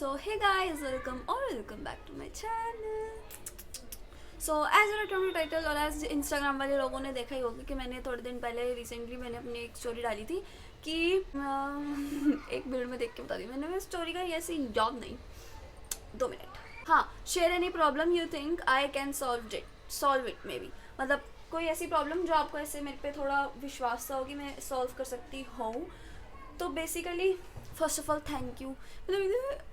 So hey guys, welcome back to my channel. So as a title और as Instagram वाले लोगों ने देखा ही होगा कि मैंने थोड़े दिन पहले रिसेंटली मैंने अपनी एक स्टोरी डाली थी कि एक मिनट में देख के बता दी मैंने स्टोरी का ऐसी जॉब नहीं 2 मिनट। हाँ, share any problem you think I can solve it may be, मतलब कोई ऐसी प्रॉब्लम जो आपको ऐसे मेरे पे थोड़ा विश्वास सा हो कि मैं सॉल्व कर सकती हूँ। तो basically first of all thank you, मतलब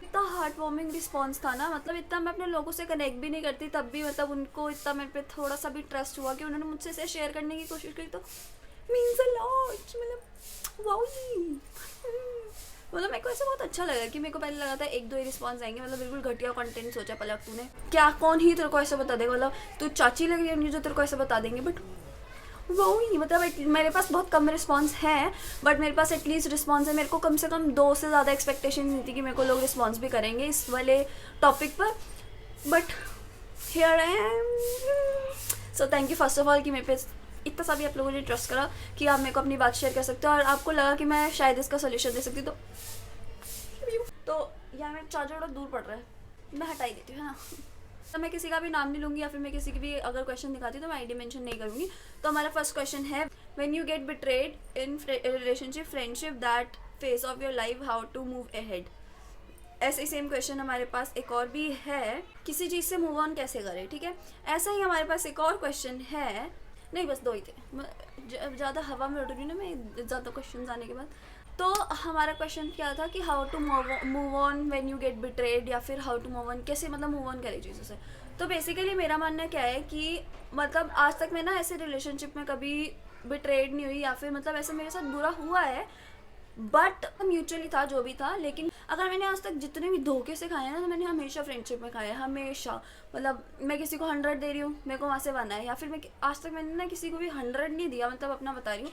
इतना हार्ट वार्मिंग रिस्पॉन्स था ना, मतलब इतना मैं अपने लोगों से कनेक्ट भी नहीं करती तब भी मतलब उनको इतना मेरे पे थोड़ा सा भी ट्रस्ट हुआ कि उन्होंने मुझसे इसे शेयर करने की कोशिश करी, तो मीन्स अ लॉट। मतलब वाओ, मतलब मेरे को ऐसा बहुत अच्छा लगा कि मेरे को पहले लगा था 1-2 ही रिस्पॉन्स आएंगे, मतलब बिल्कुल घटिया कंटेंट सोचा पलक तूने क्या, कौन ही तेरे को ऐसा बता देगा, मतलब तू चाची लग रही है जो तेरे को ऐसा बता देंगे, बट वो ही मतलब मेरे पास बहुत कम रिस्पांस है, बट मेरे पास एटलीस्ट रिस्पांस है। मेरे को कम से कम 2 से ज़्यादा एक्सपेक्टेशन नहीं थी कि मेरे को लोग रिस्पांस भी करेंगे इस वाले टॉपिक पर, but here I am. So thank you first of all कि मेरे पे इतना सा भी आप लोगों ने ट्रस्ट करा कि आप मेरे को अपनी बात शेयर कर सकते हो और आपको लगा कि मैं शायद इसका सोल्यूशन दे सकती। तो यार मेरा चार्जर थोड़ा दूर पड़ रहा है, मैं हटाई देती हूँ, है ना। तो मैं किसी का भी नाम नहीं लूँगी या फिर मैं किसी की भी अगर क्वेश्चन दिखाती तो मैं आईडी मेंशन नहीं करूँगी। तो हमारा फर्स्ट क्वेश्चन है, when you get betrayed in relationship friendship that phase of your life, how to move ahead. ऐसे ही सेम क्वेश्चन हमारे पास एक और भी है, किसी चीज़ से मूव ऑन कैसे करें, ठीक है। ऐसा ही हमारे पास एक और क्वेश्चन है, नहीं बस 2 ही थे, ज़्यादा हवा में उड़ रही ना मैं ज़्यादा क्वेश्चन आने के बाद। तो हमारा क्वेश्चन क्या था कि how to move on when you get betrayed, या फिर हाउ टू मूव ऑन कैसे, मतलब मूव ऑन करें चीज़ों से। तो बेसिकली मेरा मानना क्या है कि मतलब आज तक मैं ना ऐसे रिलेशनशिप में कभी बिट्रेड नहीं हुई, या फिर मतलब ऐसे मेरे साथ बुरा हुआ है बट म्यूचुअली था जो भी था। लेकिन अगर मैंने आज तक जितने भी धोखे से खाए हैं ना, तो मैंने हमेशा फ्रेंडशिप में खाए हैं, हमेशा। मतलब मैं किसी को 100 दे रही हूँ, मेरे को वहाँ से 1 है, या फिर मैं आज तक मैंने ना किसी को भी 100 नहीं दिया, मतलब अपना बता रही हूँ,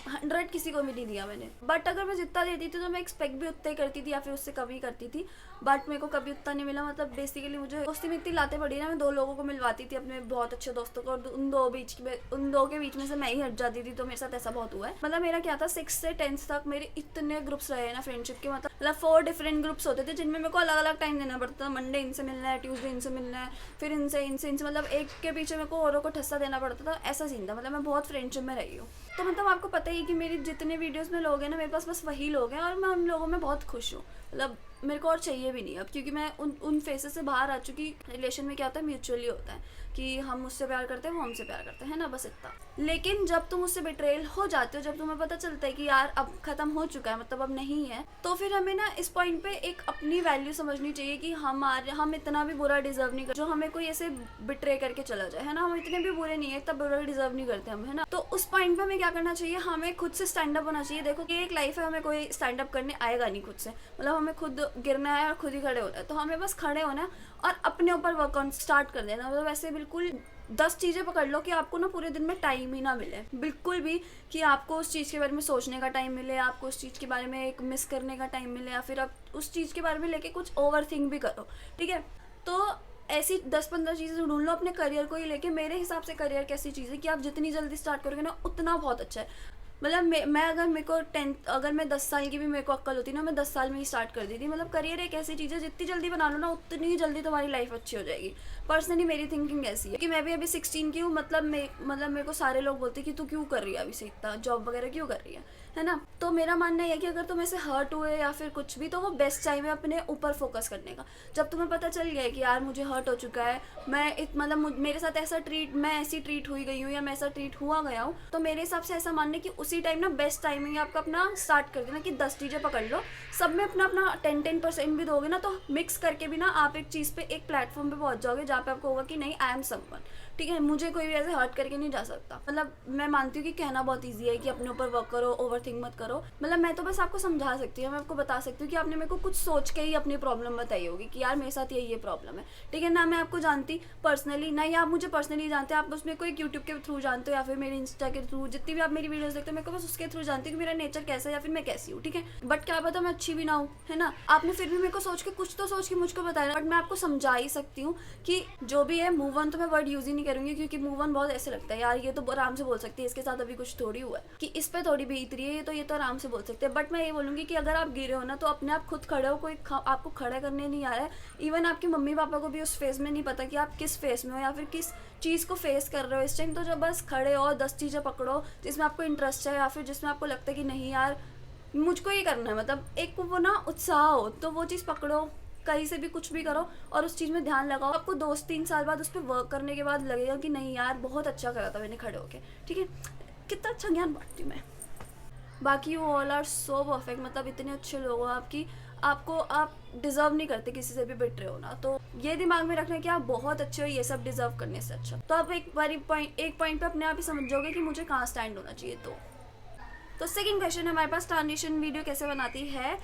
100 किसी को भी नहीं दिया मैंने। बट अगर मैं जितना देती थी तो मैं एक्सपेक्ट भी उतना ही करती थी या फिर उससे कभी करती थी, बट मेरे को कभी उतना नहीं मिला। मतलब बेसिकली मुझे दोस्ती में इतनी लाते पड़ी ना, मैं 2 लोगों को मिलवाती थी अपने बहुत अच्छे दोस्तों को, और उन दो के बीच में से मैं ही हट जाती थी। तो मेरे साथ ऐसा बहुत हुआ है। मतलब मेरा क्या था, 6 से 10th तक मेरे इतने ग्रुप्स रहे ना फ्रेंडशिप के, मतलब 4 डिफरेंट ग्रुप्स होते थे जिनमें मेरे को अलग अलग टाइम देना पड़ता था। मंडे इनसे मिलना है, ट्यूसडे इनसे मिलना है, फिर इनसे मतलब एक के पीछे मेरे को औरों को ठस्सा देना पड़ता था, ऐसा सीन था। मतलब मैं बहुत फ्रेंडशिप में रही हूँ। तो मतलब आपको पता ही कि मेरी जितने वीडियोस में लोग हैं ना, मेरे पास बस वही लोग हैं और मैं उन लोगों में बहुत खुश हूँ। मतलब मेरे को और चाहिए भी नहीं अब, क्योंकि मैं उन फेसेस से बाहर आ चुकी। रिलेशन में क्या होता है, म्यूचुअली होता है कि हम मुझसे प्यार करते हैं, वो हमसे प्यार करते हैं ना, बस इतना। लेकिन जब तुम उससे बिट्रेल हो जाते हो, जब तुम्हें पता चलता है कि यार अब खत्म हो चुका है, मतलब अब नहीं है, तो फिर हमें ना इस पॉइंट पे एक अपनी वैल्यू समझनी चाहिए कि हम इतना भी बुरा डिजर्व नहीं करते जो हमें कोई ऐसे बिट्रे करके चला जाए, है ना। हम इतने भी बुरे नहीं है, इतना बुरा डिजर्व नहीं करते हम, है ना। तो उस पॉइंट पे हमें क्या करना चाहिए, हमें खुद से स्टैंड अप होना चाहिए। देखो कि एक लाइफ है, हमें कोई स्टैंड अप करने आएगा नहीं खुद से, मतलब हमें खुद गिरना है और खुद ही खड़े होना है। तो हमें बस खड़े होना है और अपने ऊपर वर्क ऑन स्टार्ट कर देना। मतलब वैसे बिल्कुल 10 चीज़ें पकड़ लो कि आपको ना पूरे दिन में टाइम ही ना मिले बिल्कुल भी, कि आपको उस चीज़ के बारे में सोचने का टाइम मिले, आपको उस चीज़ के बारे में एक मिस करने का टाइम मिले, या फिर आप उस चीज़ के बारे में लेके कुछ ओवर थिंक भी करो, ठीक है। तो ऐसी 10-15 चीज़ें ढूंढ लो अपने करियर को ही लेके। मेरे हिसाब से करियर कैसी चीज़ है कि आप जितनी जल्दी स्टार्ट करोगे ना, उतना बहुत अच्छा है। मतलब मैं अगर मेरे को 10th, अगर मैं 10 साल की भी मेरे को अक्ल होती ना, मैं 10 साल में ही स्टार्ट कर दी थी। मतलब करियर एक ऐसी चीज़ है, जितनी जल्दी बना लो ना, उतनी जल्दी तुम्हारी लाइफ अच्छी हो जाएगी। पर्सनली मेरी थिंकिंग ऐसी है कि मैं भी अभी 16 की हूँ। मतलब मेरे को सारे लोग बोलते हैं कि तू क्यों कर रही है अभी से, इतना जॉब वगैरह क्यों कर रही है ना। तो मेरा मानना है कि अगर तुम ऐसे हर्ट हुए या फिर कुछ भी, तो वो बेस्ट टाइम है अपने ऊपर फोकस करने का। जब तुम्हें पता चल गया है कि यार मुझे हर्ट हो चुका है, मतलब मेरे साथ ऐसा मैं ऐसी ट्रीट हुई गई हूँ या मैं ऐसा ट्रीट हुआ गया हूँ, तो मेरे हिसाब से ऐसा मानने कि उसी टाइम ना बेस्ट टाइमिंग है आपका अपना स्टार्ट कर देना कि 10 चीज़ें पकड़ लो, सब में अपना अपना 10% भी दोगे ना, तो मिक्स करके भी ना आप एक चीज़ पे, एक प्लेटफॉर्म पे पहुंच जाओगे जहाँ पे आपको होगा कि नहीं, आई एम समवन, ठीक है, मुझे कोई भी ऐसे हर्ट करके नहीं जा सकता। मतलब मैं मानती हूँ कि कहना बहुत ईजी है कि अपने ऊपर वर्क करो, ओवर थिंक मत करो। मतलब मैं तो बस आपको समझा सकती हूँ, मैं आपको बता सकती हूँ कि आपने मेरे को कुछ सोच के ही अपनी प्रॉब्लम बताई होगी कि यार मेरे साथ ये प्रॉब्लम है, ठीक है ना। मैं आपको जानती पर्सनली, ना ही आप मुझे पर्सनली जानते, आप बस मेरे को एक यूट्यूब के थ्रू जानते हो या फिर मेरे इंस्टा के थ्रू, जितनी भी आप मेरी वीडियोस देखते हो, मेरे को बस उसके थ्रू जानती हूँ कि मेरा नेचर कैसा है या फिर मैं कैसी हूँ, ठीक है। बट क्या पता मैं अच्छी भी ना हूँ, है ना। आपने फिर भी मेरे को सोच के कुछ तो सोच के मुझको बताया, बट मैं आपको समझा ही सकती हूँ कि जो भी है, मूव ऑन तो मैं वर्ड यूज ही नहीं करूँगी, क्योंकि मूव ऑन बहुत ऐसे लगता है यार, ये तो आराम से बोल सकती है, इसके साथ अभी कुछ थोड़ी हुआ है कि इस पे थोड़ी बीत रही है, गिरेंगे तो ये तो आराम से बोल सकते हैं, बट मैं ये बोलूँगी कि अगर आप गिरे हो ना तो अपने आप खुद खड़े हो, कोई आपको खड़ा करने नहीं आ रहा है। इवन आपके मम्मी पापा को भी उस फेज़ में नहीं पता कि आप किस फेज़ में हो या फिर किस चीज़ को फेस कर रहे हो इस टाइम। तो जब बस खड़े हो, 10 चीज़ें पकड़ो जिसमें आपको इंटरेस्ट है या फिर जिसमें आपको लगता है कि नहीं यार मुझको ये करना है, मतलब एक वो ना उत्साह हो, तो वो चीज़ पकड़ो, कहीं से भी कुछ भी करो और उस चीज़ में ध्यान लगाओ। आपको 2-3 साल बाद उस पर वर्क करने के बाद लगेगा कि नहीं यार बहुत अच्छा करा था मैंने खड़े होके, ठीक है। कितना अच्छा ज्ञान बांटती हूँ मैं। बाकी you all are so perfect, मतलब इतने अच्छे लोग हो आपकी, आपको आप डिज़र्व नहीं करते किसी से भी बिटरे हो ना, तो ये दिमाग में रखना कि आप बहुत अच्छे हो, ये सब डिज़र्व करने से अच्छा। तो आप एक पॉइंट पे अपने आप ही समझ जाओगे कि मुझे कहाँ स्टैंड होना चाहिए। तो सेकंड क्वेश्चन हमारे पास, ट्रांजिशन वीडियो कैसे बनाती है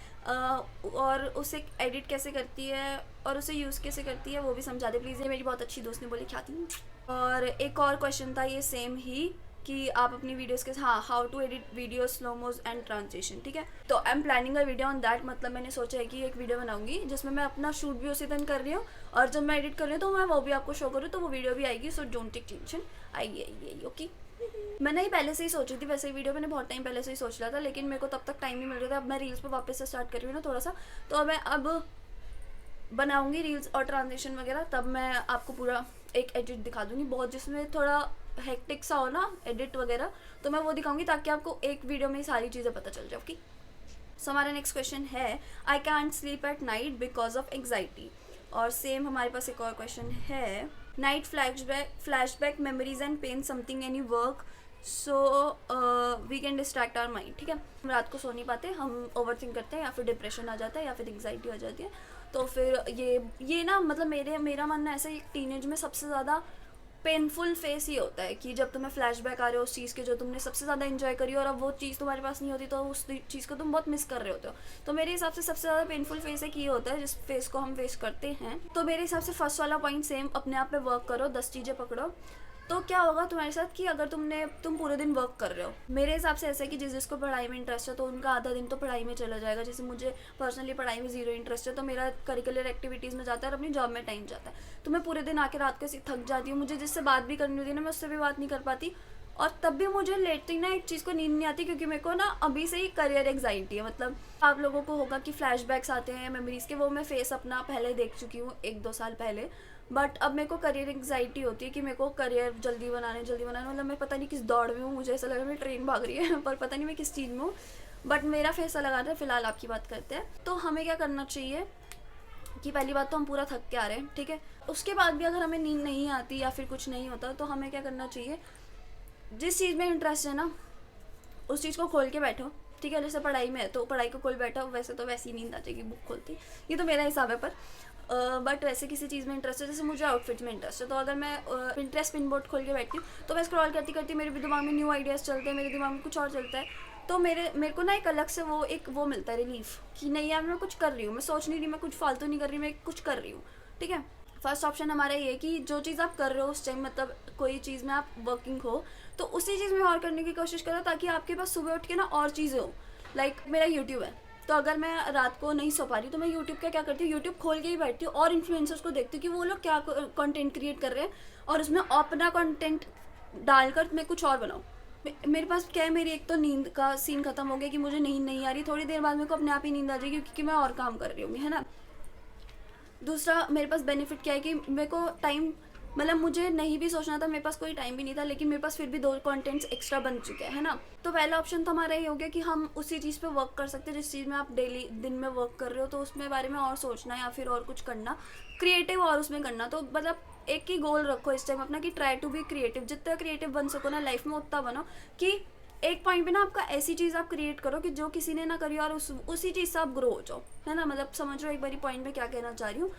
और उसे एडिट कैसे करती है और उसे यूज़ कैसे करती है वो भी समझा दे प्लीज़। ये मेरी बहुत अच्छी दोस्त ने बोली क्या थी। और एक और क्वेश्चन था ये सेम ही कि आप अपनी वीडियोस के how to edit video slomos and transition, ठीक है। तो I am planning a video on that, मतलब मैंने सोचा है कि एक वीडियो बनाऊंगी जिसमें मैं अपना शूट भी उसी दिन कर रही हूँ और जब मैं एडिट कर रही हूँ तो मैं वो भी आपको शो करूँ, तो वो वीडियो भी आएगी, सो डोंट टेक टेंशन, आइए ओके। मैंने ही पहले से ही सोची थी वैसे ही वीडियो, मैंने बहुत टाइम पहले से ही सोच लिया था, लेकिन मेरे को तब तक टाइम नहीं मिल रहा था। अब मैं रील्स पे वापस से स्टार्ट कर रही हूँ ना थोड़ा सा, तो मैं अब बनाऊंगी रील्स और ट्रांजिशन वगैरह, तब मैं आपको पूरा एक एडिट दिखा दूंगी बहुत, जिसमें थोड़ा हेक्टिक सा हो ना एडिट वगैरह, तो मैं वो दिखाऊंगी ताकि आपको एक वीडियो में सारी चीज़ें पता चल जाए। ओके, सो हमारा नेक्स्ट क्वेश्चन है I can't sleep at night because of anxiety. और सेम हमारे पास एक और क्वेश्चन है, night flashback memories and pain something any work so we can distract our mind, ठीक है। हम रात को सो नहीं पाते, हम ओवर थिंक करते हैं या फिर डिप्रेशन आ जाता है या फिर एंग्जाइटी हो जाती है, तो फिर ये ना मतलब मेरा मानना ऐसा है टीनेज में सबसे ज़्यादा पेनफुल फेस ही होता है कि जब तुम्हें फ्लैशबैक आ रहे हो उस चीज़ के जो तुमने सबसे ज़्यादा एंजॉय करी और अब वो चीज़ तुम्हारे पास नहीं होती, तो उस चीज़ को तुम बहुत मिस कर रहे होते हो। तो मेरे हिसाब से सबसे ज़्यादा पेनफुल फेस एक ये होता है जिस फेस को हम फेस करते हैं। तो मेरे हिसाब से फर्स्ट वाला पॉइंट सेम, अपने आप पे वर्क करो, 10 चीज़ें पकड़ो, तो क्या होगा तुम्हारे साथ कि अगर तुम पूरे दिन वर्क कर रहे हो, मेरे हिसाब से ऐसा है कि जिसको पढ़ाई में इंटरेस्ट है तो उनका आधा दिन तो पढ़ाई में चला जाएगा। जैसे मुझे पर्सनली पढ़ाई में ज़ीरो इंटरेस्ट है, तो मेरा करिकुलर एक्टिविटीज़ में जाता है और अपनी जॉब में टाइम जाता है, तो मैं पूरे दिन आके रात को थक जाती हूँ। मुझे जिससे बात भी करनी होती है ना, मैं उससे भी बात नहीं कर पाती, और तब भी मुझे लेटती ना एक चीज़ को नींद नहीं आती, क्योंकि मेरे को ना अभी से ही करियर एंग्जाइटी है। मतलब आप लोगों को होगा कि फ्लैशबैक्स आते हैं मेमोरीज़ के, वो मैं फेस अपना पहले देख चुकी हूँ 1-2 साल पहले, बट अब मेरे को करियर एंग्जाइटी होती है कि मेरे को करियर जल्दी बनाना, मतलब मैं पता नहीं किस दौड़ में हूँ, मुझे ऐसा लग रहा है मैं ट्रेन भाग रही है पर पता नहीं मैं किस चीज़ में हूँ, बट मेरा फेस अलग आता है। फिलहाल आपकी बात करते हैं, तो हमें क्या करना चाहिए कि पहली बात तो हम पूरा थक के आ रहे हैं, ठीक है। उसके बाद भी अगर हमें नींद नहीं आती या फिर कुछ नहीं होता, तो हमें क्या करना चाहिए, जिस चीज़ में इंटरेस्ट है ना उस चीज़ को खोल के बैठो, ठीक है। जैसे पढ़ाई में है तो पढ़ाई को खोल बैठो, वैसे तो वैसी नींद आ जाएगी बुक खोलती, ये तो मेरा हिसाब है, पर बट वैसे किसी चीज़ में इंटरेस्ट है, जैसे मुझे आउटफिट में इंटरेस्ट है, तो अगर मैं पिंटरेस्ट पिन बोर्ड खोल के बैठती हूँ तो मैं स्क्रॉल करती करती मेरे भी दिमाग में न्यू आइडियाज़ चलते हैं, मेरे दिमाग में कुछ और चलता है, तो मेरे को ना एक अलग से वो मिलता है रिलीफ कि नहीं यार मैं कुछ कर रही हूँ, मैं सोच नहीं रही, मैं कुछ फालतू नहीं कर रही, मैं कुछ कर रही हूँ, ठीक है। फर्स्ट ऑप्शन हमारा ये कि जो चीज़ आप कर रहे हो उस टाइम, मतलब कोई चीज़ में आप वर्किंग हो तो उसी चीज़ में और करने की कोशिश करो, ताकि आपके पास सुबह उठ के ना और चीज़ें हो। लाइक मेरा यूट्यूब है, तो अगर मैं रात को नहीं सो पा रही तो मैं यूट्यूब का क्या करती हूँ, यूट्यूब खोल के ही बैठती हूँ और इन्फ्लुएंसर्स को देखती हूँ कि वो लोग क्या कंटेंट क्रिएट कर रहे हैं और उसमें अपना कंटेंट डालकर मैं कुछ और बनाऊँ। मेरे पास क्या है, मेरी एक तो नींद का सीन खत्म हो गया कि मुझे नींद नहीं आ रही, थोड़ी देर बाद मेरे को अपने आप ही नींद आ जाएगी क्योंकि मैं और काम कर रही हूँ, है ना। दूसरा मेरे पास बेनिफिट क्या है कि मेरे को टाइम, मतलब मुझे नहीं भी सोचना था, मेरे पास कोई टाइम भी नहीं था, लेकिन मेरे पास फिर भी 2 कंटेंट्स एक्स्ट्रा बन चुके हैं, है ना। तो पहला ऑप्शन तो हमारा ये हो गया कि हम उसी चीज़ पे वर्क कर सकते हैं जिस चीज़ में आप डेली दिन में वर्क कर रहे हो, तो उसमें बारे में और सोचना या फिर और कुछ करना क्रिएटिव और उसमें करना। तो मतलब एक ही गोल रखो इस टाइम अपना कि ट्राई टू बी क्रिएटिव, जितना क्रिएटिव बन सको ना लाइफ में उतना बनो, कि एक पॉइंट पे ना आपका ऐसी चीज़ आप क्रिएट करो कि जो किसी ने ना करी और उसी चीज़ से आप ग्रो हो जाओ, है ना। मतलब समझ रहे हो एक बारी पॉइंट में क्या कहना चाह रही हूँ।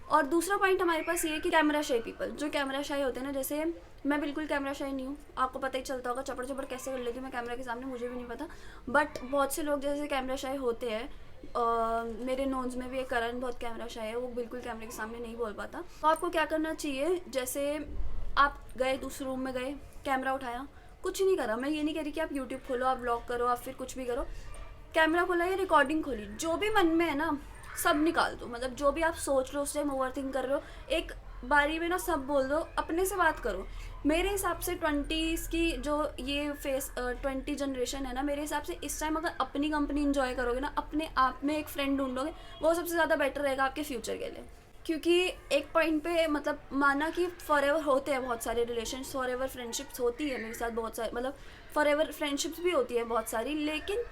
और दूसरा पॉइंट हमारे पास ये है कि कैमरा शाई पीपल, जो कैमरा शाई होते हैं ना, जैसे मैं बिल्कुल कैमरा शाई नहीं हूँ, आपको पता ही चलता होगा, चपड़ चपड़ कैसे कर लेती हूँ मैं कैमरा के सामने, मुझे भी नहीं पता, बट बहुत से लोग जैसे कैमरा शाई होते हैं, मेरे नोन्स में भी एक करण बहुत कैमरा शाई है, वो बिल्कुल कैमरे के सामने नहीं बोल पाता। तो आपको क्या करना चाहिए, जैसे आप गए दूसरे रूम में गए, कैमरा उठाया, कुछ नहीं करा, मैं ये नहीं कह रही कि आप यूट्यूब खोलो, आप ब्लॉग करो, आप फिर कुछ भी करो, कैमरा खोला या रिकॉर्डिंग खोली, जो भी मन में है ना सब निकाल दो। मतलब जो भी आप सोच रहे हो उस टाइम ओवर थिंक कर रहे हो, एक बारी में ना सब बोल दो, अपने से बात करो। मेरे हिसाब से 20s की जो ये फेस 20 जनरेशन है ना, मेरे हिसाब से इस टाइम अगर अपनी कंपनी इंजॉय करोगे ना, अपने आप में एक फ्रेंड ढूंढोगे, वो सबसे ज़्यादा बेटर रहेगा आपके फ्यूचर के लिए। क्योंकि एक पॉइंट पे मतलब माना कि फॉर एवर होते हैं बहुत सारे रिलेशंस, फॉर एवर फ्रेंडशिप्स होती है मेरे साथ बहुत सारे, मतलब फॉर एवर फ्रेंडशिप्स भी होती है बहुत सारी, लेकिन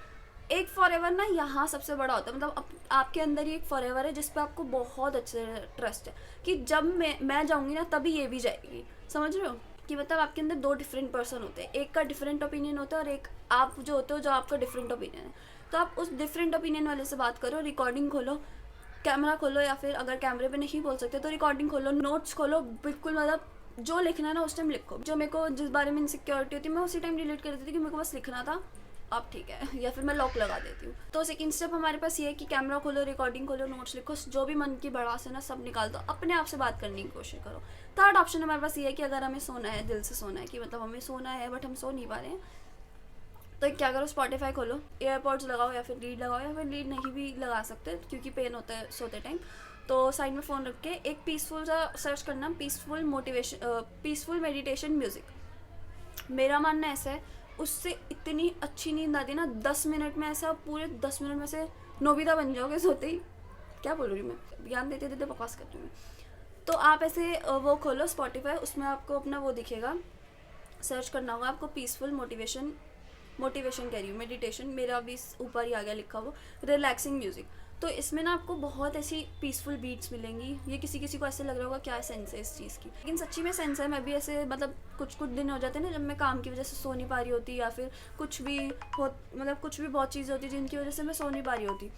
एक फॉर एवर ना यहाँ सबसे बड़ा होता है। मतलब आपके अंदर ही एक फॉर एवर है जिस पे आपको बहुत अच्छे ट्रस्ट है कि जब मैं जाऊँगी ना तभी ये भी जाएगी। समझ रहे हो कि मतलब आपके अंदर दो डिफरेंट पर्सन होते हैं, एक का डिफरेंट ओपिनियन होता है और एक आप जो होते हो जो आपका डिफरेंट ओपिनियन है। तो आप उस डिफरेंट ओपिनियन वाले से बात करो, रिकॉर्डिंग खोलो, कैमरा खोलो, या फिर अगर कैमरे पे नहीं बोल सकते तो रिकॉर्डिंग खोलो, नोट्स खोलो, बिल्कुल मतलब जो लिखना है ना उस टाइम लिखो। जो मेरे को जिस बारे में इनसिक्योरिटी होती है मैं उसी टाइम डिलीट कर देती थी कि मेरे को बस लिखना था, अब ठीक है, या फिर मैं लॉक लगा देती हूँ। तो सेकंड स्टेप हमारे पास ये है कि कैमरा खोलो, रिकॉर्डिंग खोलो, नोट्स लिखो, जो भी मन की भड़ास है ना सब निकाल दो, अपने आप से बात करने की कोशिश करो। थर्ड ऑप्शन हमारे पास ये है कि अगर हमें सोना है, दिल से सोना है, कि मतलब हमें सोना है बट हम सो नहीं पा रहे हैं, तो क्या करो, स्पॉटिफाई खोलो, एयरपॉड्स लगाओ या फिर लीड लगाओ, या फिर लीड नहीं भी लगा सकते क्योंकि पेन होता है सोते टाइम। तो साइड में फ़ोन रख के एक पीसफुल सा सर्च करना, पीसफुल मेडिटेशन म्यूज़िक। मेरा मानना ऐसा है उससे इतनी अच्छी नींद आती है ना, 10 मिनट में ऐसा, पूरे 10 मिनट में से नोबिता बन जाओगे सोते ही। क्या बोल रही हूँ मैं, ज्ञान देते देते बकवास करती हूँ मैं। तो आप ऐसे वो खोलो स्पॉटिफाई, उसमें आपको अपना वो दिखेगा, सर्च करना होगा आपको पीसफुल मोटिवेशन कह रही हूँ, मेडिटेशन, मेरा भी ऊपर ही आ गया लिखा वो, रिलैक्सिंग म्यूज़िक। तो इसमें ना आपको बहुत ऐसी पीसफुल बीट्स मिलेंगी। ये किसी किसी को ऐसे लग रहा होगा क्या सेंस है इस चीज़ की, लेकिन सच्ची में सेंस है। मैं भी ऐसे मतलब कुछ दिन हो जाते हैं ना जब मैं काम की वजह से सो नहीं पा रही होती, या फिर कुछ भी मतलब कुछ भी बहुत चीज़ होती है जिनकी वजह से मैं सो नहीं पा रही होती,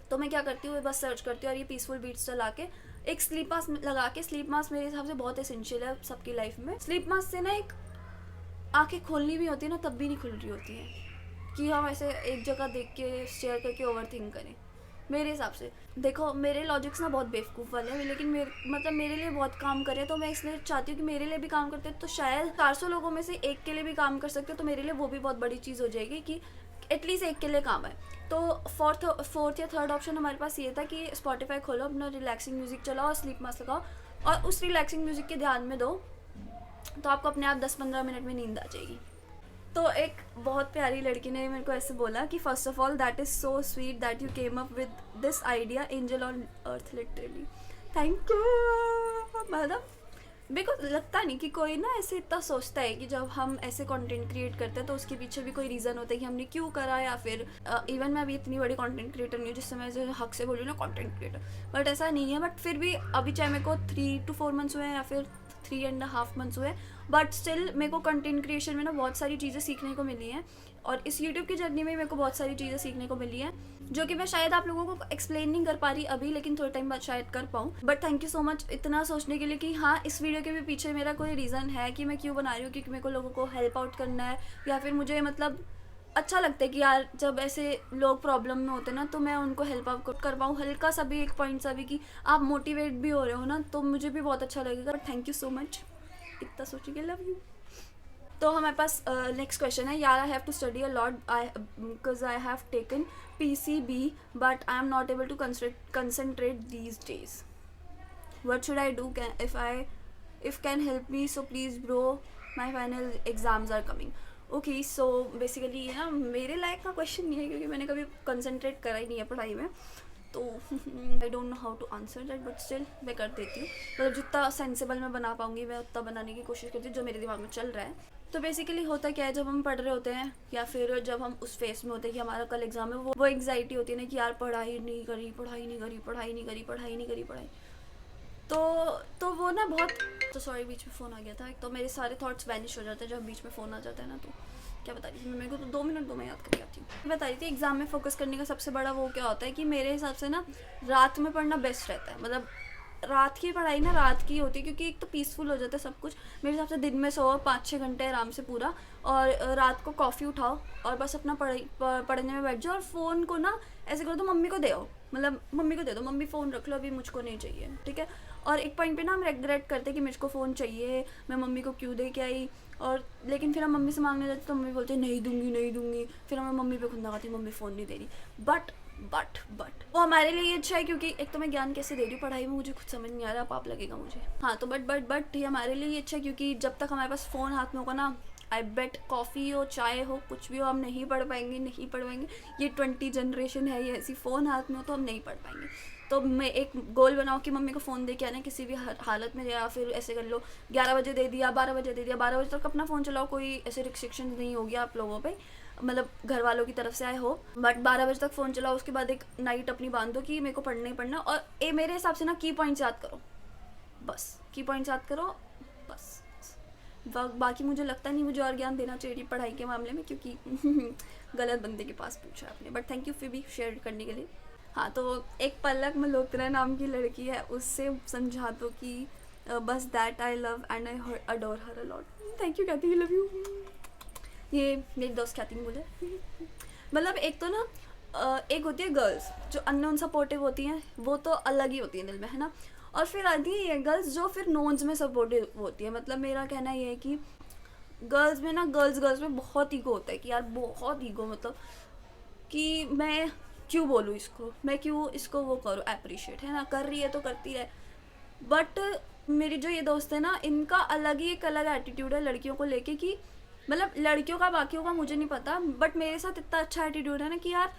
तो मैं क्या करती हूँ, बस सर्च करती हूँ और ये पीसफुल बीट्स चला के एक स्लीप मास्क लगा के, स्लीप मास्क मेरे हिसाब से बहुत एसेंशियल है सबकी लाइफ में। स्लीप मास्क से ना एक आंखें खोलनी भी होती है ना तब भी नहीं खुल रही होती है कि हम ऐसे एक जगह देख के शेयर करके ओवर थिंक करें। मेरे हिसाब से देखो, मेरे लॉजिक्स ना बहुत बेवकूफ़ वाले हैं, लेकिन मेरे लिए बहुत काम करे, तो मैं इसलिए चाहती हूँ कि मेरे लिए भी काम करते तो शायद 400 लोगों में से एक के लिए भी काम कर सकते हो, तो मेरे लिए वो भी बहुत बड़ी चीज़ हो जाएगी कि एटलीस्ट एक के लिए काम है। तो फोर्थ या थर्ड ऑप्शन हमारे पास ये था कि स्पॉटिफाई खोलो, अपना रिलैक्सिंग म्यूज़िक चलाओ और स्लीप मास्क लगाओ, और उस रिलैक्सिंग म्यूज़िक के ध्यान में दो, तो आपको अपने आप 10-15 मिनट में नींद आ जाएगी। तो एक बहुत प्यारी लड़की ने मेरे को ऐसे बोला कि first of all that is so sweet that you came up with this idea, angel on earth literally, thank you. मतलब मेरे को लगता नहीं कि कोई ना ऐसे इतना सोचता है कि जब हम ऐसे कंटेंट क्रिएट करते हैं तो उसके पीछे भी कोई रीज़न होता है कि हमने क्यों करा, या फिर इवन मैं अभी इतनी बड़ी कंटेंट क्रिएटर नहीं हूँ जिससे मैं ऐसे हक से बोल रही हूँ ना कंटेंट क्रिएटर, बट ऐसा नहीं है। बट फिर भी अभी चाहे मेरे को 3 to 4 मंथ्स हुए हैं या फिर 3.5 मंथ्स हुए, बट स्टिल मेरे को कंटेंट क्रिएशन में ना बहुत सारी चीज़ें सीखने को मिली हैं, और इस यूट्यूब की जर्नी में मेरे को बहुत सारी चीज़ें सीखने को मिली हैं जो कि मैं शायद आप लोगों को एक्सप्लेन नहीं कर पा रही अभी, लेकिन थोड़े टाइम बाद शायद कर पाऊँ। But thank you so much इतना सोचने के लिए कि हाँ, इस वीडियो के भी पीछे मेरा कोई रीज़न है कि मैं क्यों बना रही हूँ, क्योंकि मेरे को लोगों को हेल्प आउट करना है, या फिर मुझे मतलब अच्छा लगता है कि यार जब ऐसे लोग प्रॉब्लम में होते हैं ना तो मैं उनको हेल्प आउट कर पाऊँ, हल्का सा भी, एक पॉइंट सा भी कि आप मोटिवेट भी हो रहे हो ना, तो मुझे भी बहुत अच्छा लगेगा। थैंक यू सो मच इतना सोचेंगे, लव यू। तो हमारे पास नेक्स्ट क्वेश्चन है, यार I have to study a lot because I have taken PCB but I am not able to concentrate these days, what should I do, if can help me, so please bro, my final exams are coming. Okay, so basically ये ना मेरे लायक का question नहीं है क्योंकि मैंने कभी concentrate करा ही नहीं है पढ़ाई में, तो I don't know how to answer that, but still मैं कर देती हूँ। मतलब जितना सेंसिबल मैं बना पाऊँगी मैं उतना बनाने की कोशिश करती हूँ जो मेरे दिमाग में चल रहा है। तो बेसिकली होता क्या है, जब हम पढ़ रहे होते हैं या फिर जब हम उस फेस में होते हैं कि हमारा कल एग्जाम है, वो एग्जाइटी होती है ना कि यार पढ़ाई नहीं करी, तो वो ना बहुत, तो सॉरी बीच में फ़ोन आ गया था, तो मेरे सारे थॉट्स वैनिश हो जाते हैं जब बीच में फ़ोन आ जाता है ना। तो क्या बता रही थी मैं, मेरे को तो 2 मिनट दो, मैं याद करके आती हूँ। बता रही थी एग्ज़ाम में फोकस करने का सबसे बड़ा वो क्या होता है कि मेरे हिसाब से ना रात में पढ़ना बेस्ट रहता है। मतलब रात की पढ़ाई ना रात की होती है क्योंकि एक तो पीसफुल हो जाता है सब कुछ। मेरे हिसाब से दिन में सो 5-6 घंटे आराम से पूरा, और रात को कॉफ़ी उठाओ और बस अपना पढ़ने में बैठ जाओ, और फ़ोन को ना ऐसे करो तो मम्मी को दो, मतलब मम्मी को दे दो, मम्मी फ़ोन रख लो अभी, मुझको नहीं चाहिए, ठीक है। और एक पॉइंट पे ना हम रेग्रेट करते कि मुझको फ़ोन चाहिए, मैं मम्मी को क्यों दे के आई, और लेकिन फिर हम मम्मी से मांगने जाते तो मम्मी बोलते नहीं दूंगी, फिर हमें मम्मी पे खुंदा खाती, मम्मी फ़ोन नहीं दे रही। बट बट वो हमारे लिए अच्छा है, क्योंकि एक तो मैं ज्ञान कैसे दे रही हूँ पढ़ाई में मुझे कुछ समझ नहीं आ रहा, पाप लगेगा मुझे। हाँ तो बट ये हमारे लिए अच्छा है, क्योंकि जब तक हमारे पास फ़ोन हाथ में होगा ना, आई बेट कॉफ़ी हो चाय हो कुछ भी हो, हम नहीं पढ़ पाएंगे। ये 20 जनरेशन है, ये ऐसी फ़ोन हाथ में हो तो हम नहीं पढ़ पाएंगे। तो मैं एक गोल बनाऊँ कि मम्मी को फ़ोन दे के आना किसी भी हालत में, या फिर ऐसे कर लो 11 बजे दे दिया, 12 बजे दे दिया, 12 बजे तक अपना फ़ोन चलाओ, कोई ऐसे रिस्ट्रिक्शन नहीं होगी आप लोगों पे, मतलब घर वालों की तरफ से आए हो। बट 12 बजे तक फ़ोन चलाओ, उसके बाद एक नाइट अपनी बांध दो कि मेरे को पढ़ना ही पढ़ना। और मेरे हिसाब से ना की पॉइंट्स याद करो, बस की पॉइंट्स याद करो बस। बाकी मुझे लगता नहीं मुझे और ज्ञान देना चाहिए पढ़ाई के मामले में, क्योंकि गलत बंदे के पास पूछा आपने। बट थैंक यू फिर भी शेयर करने के लिए। हाँ तो एक पलक मल्होत्रा नाम की लड़की है, उससे समझा दो कि बस that I love and I adore her a lot. Thank you ख्याति, लव यू। ये मेरी दोस्त ख्याति ने बोले। मतलब एक तो ना एक होती है गर्ल्स जो अननोन सपोर्टिव होती हैं, वो तो अलग ही होती है दिल में, है ना। और फिर आती है ये गर्ल्स जो फिर नोन्स में सपोर्टिव होती है। मतलब मेरा कहना ये है कि गर्ल्स में ना, गर्ल्स में बहुत ईगो होता है कि यार बहुत ईगो, मतलब कि मैं क्यों बोलूँ इसको, मैं क्यों इसको वो करूँ अप्रिशिएट, है ना, कर रही है तो करती है। बट मेरी जो ये दोस्त है ना, इनका अलग ही एक अलग एटीट्यूड है लड़कियों को लेके, कि मतलब लड़कियों का बाकियों का मुझे नहीं पता, बट मेरे साथ इतना अच्छा एटीट्यूड है ना कि यार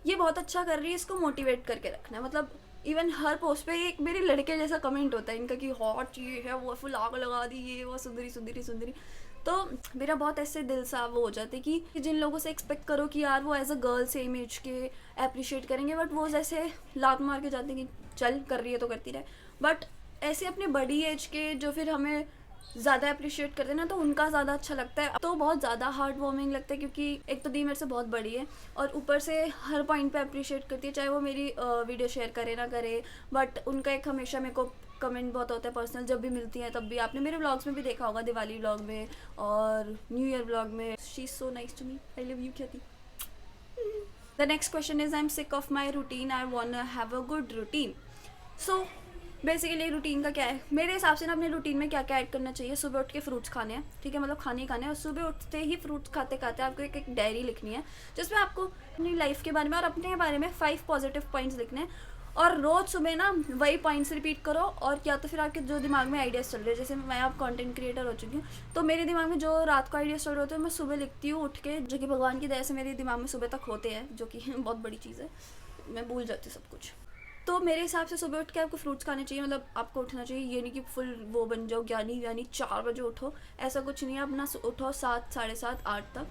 ये बहुत अच्छा कर रही है, इसको मोटिवेट करके रखना है। मतलब इवन हर पोस्ट पे एक मेरे लड़के जैसा कमेंट होता है इनका कि हॉट ये है वो, फुल आग लगा दी, ये वो, सुंदरी। तो मेरा बहुत ऐसे दिल सा वो हो जाता है कि जिन लोगों से एक्सपेक्ट करो कि यार वो as a girl same age के अप्रिशिएट करेंगे, बट वो जैसे लात मार के जाते हैं कि चल कर रही है तो करती रहे। बट ऐसे अपने बड़ी एज के जो फिर हमें ज़्यादा अप्रिशिएट करते हैं ना, तो उनका ज़्यादा अच्छा लगता है, तो बहुत ज़्यादा हार्ट वार्मिंग लगता है, क्योंकि एक तो दी मेरे से बहुत बड़ी है और ऊपर से हर पॉइंट पे अप्रिशिएट करती है, चाहे वो मेरी वीडियो शेयर करे ना करे। बट उनका एक हमेशा मेरे को कमेंट बहुत होता है पर्सनल, जब भी मिलती हैं तब भी। आपने मेरे व्लॉग्स में भी देखा होगा, दिवाली व्लॉग में और न्यू ईयर व्लॉग में। She is so nice to me, I love you Khyati. The next question is I am sick of my routine, I want have a good routine. So basically routine का क्या है मेरे हिसाब से ना, अपने routine में क्या क्या ऐड करना चाहिए। सुबह उठ के फ्रूट्स खाने हैं, ठीक है, मतलब खाने ही खाने हैं। और सुबह उठते ही फ्रूट्स खाते खाते आपको एक डायरी लिखनी है, जिसमें आपको अपनी लाइफ के बारे में और अपने बारे में 5 पॉजिटिव पॉइंट्स लिखने हैं। और रोज़ सुबह ना वही पॉइंट्स रिपीट करो, और या तो फिर आपके जो दिमाग में आइडियाज़ चल रहे हैं, जैसे मैं अब कंटेंट क्रिएटर हो चुकी हूँ, तो मेरे दिमाग में जो रात को आइडियाज़ चल रहे होते हैं मैं सुबह लिखती हूँ उठ के, जो कि भगवान की दया से मेरे दिमाग में सुबह तक होते हैं, जो कि बहुत बड़ी चीज़ है, मैं भूल जाती हूँ सब कुछ। तो मेरे हिसाब से सुबह उठ के आपको फ्रूट्स खाने चाहिए, मतलब आपको उठना चाहिए, ये नहीं कि फुल वो बन जाओ ज्ञानी 4 बजे उठो, ऐसा कुछ नहीं है। अपना उठो 7, 7:30, 8 तक,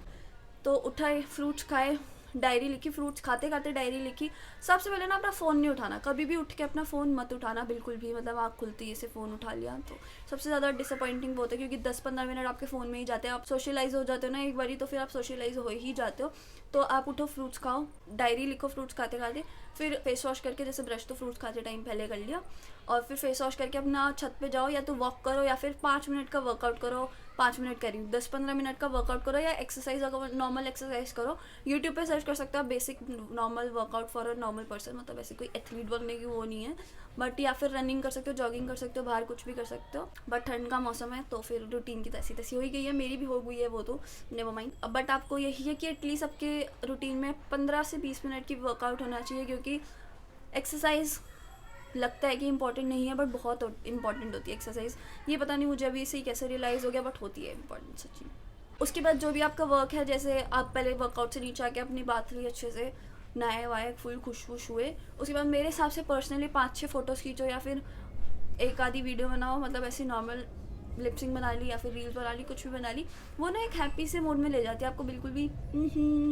तो उठाए, फ्रूट्स खाए, डायरी लिखी, फ्रूट्स खाते खाते डायरी लिखी। सबसे पहले ना अपना फ़ोन नहीं उठाना, कभी भी उठ के अपना फ़ोन मत उठाना बिल्कुल भी, मतलब आँख खुलती है से फ़ोन उठा लिया तो सबसे ज़्यादा डिसअपॉइंटिंग वो होता है, क्योंकि 10-15 मिनट आपके फ़ोन में ही जाते हैं। आप सोशलाइज हो जाते हो ना एक बारी, तो फिर आप सोशलाइज हो ही जाते हो। तो आप उठो, फ्रूट्स खाओ, डायरी लिखो फ्रूट्स खाते खाते, फिर फेस वॉश करके, जैसे ब्रश तो फ्रूट्स खाते टाइम पहले कर लिया, और फिर फेस वॉश करके अपना छत पे जाओ, या तो वॉक करो या फिर 5 मिनट का वर्कआउट करो। 5 मिनट करी, 10-15 मिनट का वर्कआउट करो, या एक्सरसाइज अगर नॉर्मल एक्सरसाइज करो, यूट्यूब पे सर्च कर सकते हो आप, basic normal workout for a normal person, मतलब ऐसे कोई एथलीट बनने की वो नहीं है, बट या फिर रनिंग कर सकते हो, जॉगिंग कर सकते हो, बाहर कुछ भी कर सकते हो। बट ठंड का मौसम है तो फिर रूटीन की तैसी हो ही गई है, मेरी भी हो गई है वो तो नेवर माइंड। बट आपको यही है कि एटलीस्ट आपके रूटीन में 15 से 20 मिनट की वर्कआउट होना चाहिए, क्योंकि एक्सरसाइज लगता है कि इंपॉर्टेंट नहीं है, बट बहुत इंपॉर्टेंट होती है एक्सरसाइज। ये पता नहीं मुझे अभी से कैसे रियलाइज़ हो गया, बट होती है इंपॉर्टेंट सच्ची। उसके बाद जो भी आपका वर्क है, जैसे आप पहले वर्कआउट से नीचे आके अपनी बात ली अच्छे से, नहाए वाए, फुल खुश हुए, उसके बाद मेरे हिसाब से पर्सनली 5-6 फ़ोटोज़ खींचो, या फिर एक आधी वीडियो बनाओ, मतलब ऐसी नॉर्मल लिपसिंग बना ली या फिर रील्स बना ली, कुछ भी बना ली, वो ना एक हैप्पी से मूड में ले जाती है आपको, बिल्कुल भी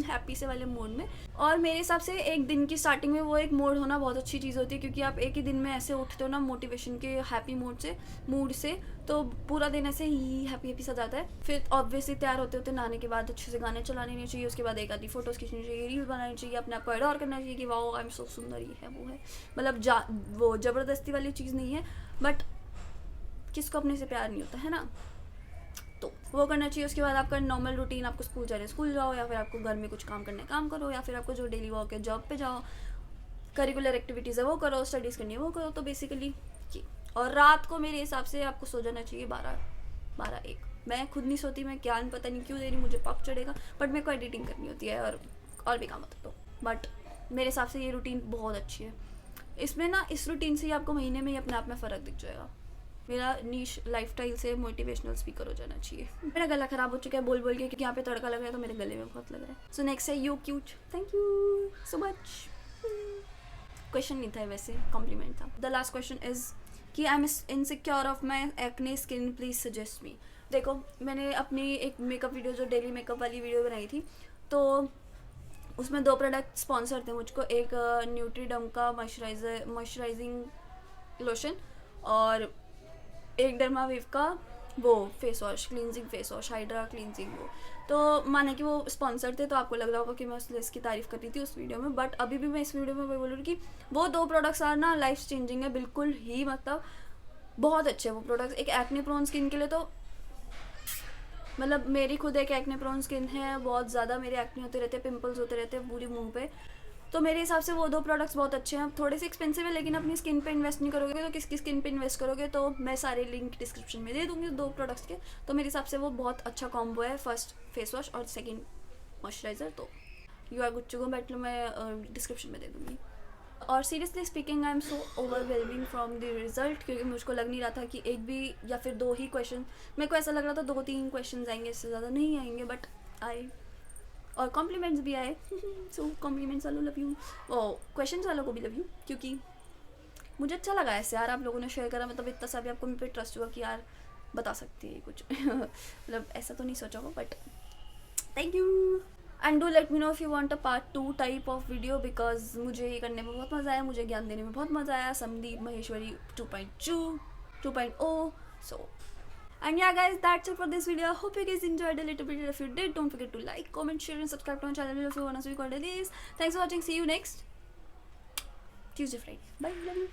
हैप्पी से वाले मूड में। और मेरे हिसाब से एक दिन की स्टार्टिंग में वो एक मूड होना बहुत अच्छी चीज़ होती है, क्योंकि आप एक ही दिन में ऐसे उठते हो ना मोटिवेशन के हैप्पी मूड से, तो पूरा दिन ऐसे ही हैप्पी सा जाता है। फिर ऑब्वियसली तैयार होते नहाने के बाद अच्छे से गाने चलाने नहीं चाहिए, उसके बाद एक आधी फ़ोटोज़ खींचनी चाहिए, रील्स बनानी चाहिए, अपने आप को एडोर करना चाहिए कि वाओ आई एम सो सुंदर, ये है वो है, मतलब वो ज़बरदस्ती वाली चीज़ नहीं है, बट किसको अपने से प्यार नहीं होता, है ना, तो वो करना चाहिए। उसके बाद आपका नॉर्मल रूटीन, आपको स्कूल जा रहे हैं स्कूल जाओ, या फिर आपको घर में कुछ काम करना है काम करो, या फिर आपको जो डेली वर्क है जॉब पे जाओ, करिकुलर एक्टिविटीज़ है वो करो, स्टडीज़ करनी है वो करो, तो बेसिकली ये। और रात को मेरे हिसाब से आपको सो जाना चाहिए 12-1। मैं खुद नहीं सोती, मैं पता नहीं क्यों दे रही, मुझे पक चढ़ेगा, बट मेरे को एडिटिंग करनी होती है और भी काम होता है, तो बट मेरे हिसाब से ये रूटीन बहुत अच्छी है। इसमें ना इस रूटीन से ही आपको महीने में ही अपने आप में फ़र्क दिख जाएगा। मेरा नीश लाइफस्टाइल से मोटिवेशनल स्पीकर हो जाना चाहिए। मेरा गला ख़राब हो चुका है बोल बोल के, क्योंकि यहाँ पे तड़का लग रहा है तो मेरे गले में बहुत लग रहा है। सो नेक्स्ट है you cute, thank you so much. Question नहीं था वैसे, कॉम्प्लीमेंट था। द लास्ट क्वेश्चन इज़ कि I am insecure of my acne skin, please suggest me. देखो, मैंने अपनी एक मेकअप वीडियो जो डेली मेकअप वाली वीडियो बनाई थी, तो उसमें 2 प्रोडक्ट स्पॉन्सर थे मुझको। एक न्यूट्रीडम का मॉइस्चराइजिंग लोशन और एक डर्माविव का वो face wash, cleansing face wash, hydra cleansing वो। तो माने कि वो स्पॉन्सर थे, तो आपको लग रहा होगा कि मैं उसकी तारीफ़ कर रही थी उस वीडियो में, बट अभी भी मैं इस वीडियो में वही बोल रही हूँ कि वो 2 प्रोडक्ट्स आर ना लाइफ चेंजिंग है, बिल्कुल ही मतलब बहुत अच्छे वो प्रोडक्ट्स। एक एक्ने प्रोन स्किन के लिए तो मतलब मेरी खुद एक एक्ने प्रोन स्किन है, बहुत ज़्यादा मेरे एक्ने होते रहते हैं, पिंपल्स होते रहते हैं पूरे मुंह पे, तो मेरे हिसाब से वो 2 प्रोडक्ट्स बहुत अच्छे हैं। थोड़े से एक्सपेंसिव है, लेकिन अपनी स्किन पे इन्वेस्ट नहीं करोगे तो किसकी स्किन पे इन्वेस्ट करोगे। तो मैं सारे लिंक डिस्क्रिप्शन में दे दूँगी 2 प्रोडक्ट्स के। तो मेरे हिसाब से वो बहुत अच्छा कॉम्बो है, फर्स्ट फेस वॉश और सेकेंड मॉइस्चराइज़र। तो you are good to go, बैठ लो, मैं डिस्क्रिप्शन में दे दूँगी। और seriously speaking I am so overwhelming from the result, क्योंकि मुझको लग नहीं रहा था कि एक भी या फिर 2 ही क्वेश्चन, मेरे को ऐसा लग रहा था 2-3 क्वेश्चन आएंगे, इससे ज़्यादा नहीं आएंगे, बट आई और कॉम्प्लीमेंट्स भी आए। सो कॉम्प्लीमेंट्स वालों लव यू, ओ क्वेश्चन वालों को भी लव यू, क्योंकि मुझे अच्छा लगा ऐसे यार आप लोगों ने शेयर करा, मतलब इतना सा भी आपको मेरे पे ट्रस्ट हुआ कि यार बता सकती है कुछ। मतलब ऐसा तो नहीं सोचा हो, but thank you. And do let me know if you want a part 2 type of video, because मुझे ये करने में बहुत मज़ा आया, मुझे ज्ञान देने में बहुत मज़ा आया। संदीप महेश्वरी 2.0. सो and yeah guys, that's it for this video. I hope you guys enjoyed a little bit. If you did, don't forget to like, comment, share and subscribe to my channel if you want to see more of this. Thanks for watching. See you next Tuesday, Friday. Bye, love you.